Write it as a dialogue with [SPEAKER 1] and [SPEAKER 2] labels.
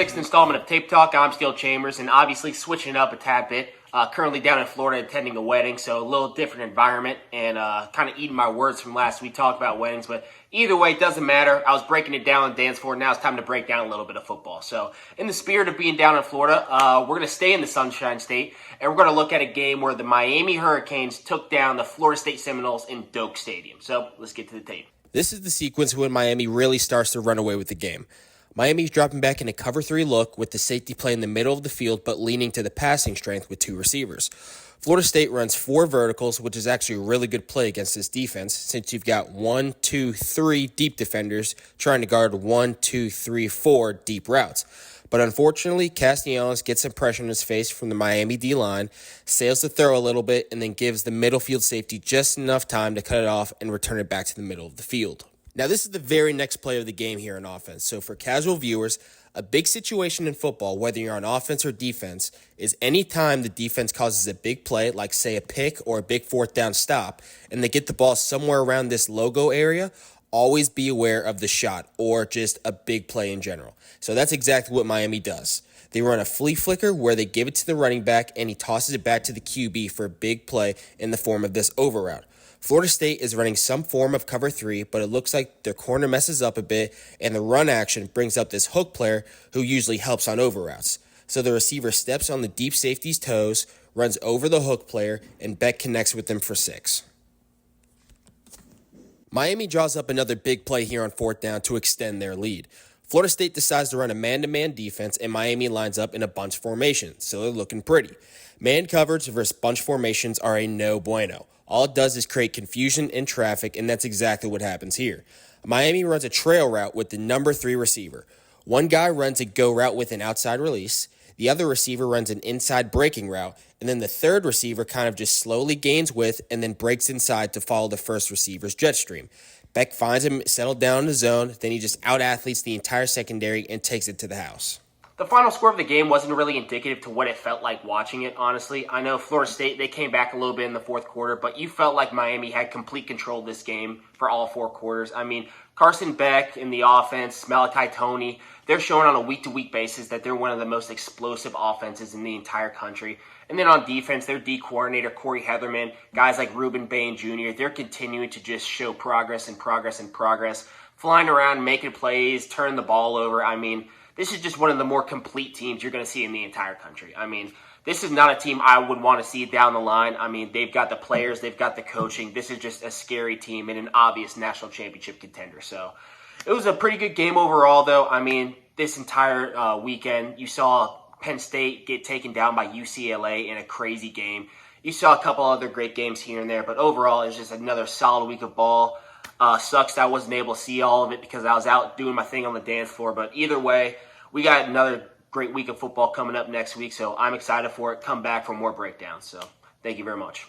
[SPEAKER 1] sixth installment of Tape Talk. I'm Steele Chambers, and obviously switching it up a tad bit. Currently down in Florida attending a wedding, so a little different environment, and kind of eating my words from last week, talked about weddings, but either way, it doesn't matter. I was breaking it down on the dance floor. Now it's time to break down a little bit of football. So in the spirit of being down in Florida, we're going to stay in the Sunshine State, and we're going to look at a game where the Miami Hurricanes took down the Florida State Seminoles in Doak Stadium. So let's get to the tape.
[SPEAKER 2] This is the sequence when Miami really starts to run away with the game. Miami's dropping back in a cover 3 look with the safety play in the middle of the field but leaning to the passing strength with 2 receivers. Florida State runs 4 verticals, which is actually a really good play against this defense since you've got 1, 2, 3 deep defenders trying to guard 1, 2, 3, 4 deep routes. But unfortunately, Castellanos gets some pressure in his face from the Miami D-line, sails the throw a little bit, and then gives the middle field safety just enough time to cut it off and return it back to the middle of the field. Now, this is the very next play of the game here in offense. So for casual viewers, a big situation in football, whether you're on offense or defense, is any time the defense causes a big play, like say a pick or a big 4th down stop, and they get the ball somewhere around this logo area, always be aware of the shot or just a big play in general. So that's exactly what Miami does. They run a flea flicker where they give it to the running back and he tosses it back to the QB for a big play in the form of this over route. Florida State is running some form of cover 3, but it looks like their corner messes up a bit, and the run action brings up this hook player who usually helps on over routes. So the receiver steps on the deep safety's toes, runs over the hook player, and Beck connects with him for 6. Miami draws up another big play here on 4th down to extend their lead. Florida State decides to run a man-to-man defense, and Miami lines up in a bunch formation, so they're looking pretty. Man coverage versus bunch formations are a no bueno. All it does is create confusion and traffic, and that's exactly what happens here. Miami runs a trail route with the number 3 receiver. One guy runs a go route with an outside release. The other receiver runs an inside breaking route, and then the third receiver kind of just slowly gains width and then breaks inside to follow the first receiver's jet stream. Beck finds him settled down in the zone, then he just out-athletes the entire secondary and takes it to the house.
[SPEAKER 1] The final score of the game wasn't really indicative to what it felt like watching it, honestly. I know Florida State, they came back a little bit in the 4th quarter, but you felt like Miami had complete control of this game for all 4 quarters. I mean, Carson Beck in the offense, Malachi Toney, they're showing on a week-to-week basis that they're one of the most explosive offenses in the entire country. And then on defense, their D coordinator, Corey Heatherman, guys like Ruben Bain Jr., they're continuing to just show progress and progress and progress, flying around, making plays, turning the ball over. I mean, this is just one of the more complete teams you're going to see in the entire country. I mean, this is not a team I would want to see down the line. I mean, they've got the players, they've got the coaching. This is just a scary team and an obvious national championship contender. So it was a pretty good game overall, though. I mean, this entire weekend, you saw Penn State get taken down by UCLA in a crazy game. You saw a couple other great games here and there, but overall, it was just another solid week of ball. Sucks that I wasn't able to see all of it because I was out doing my thing on the dance floor. But either way, we got another great week of football coming up next week, so I'm excited for it. Come back for more breakdowns. So thank you very much.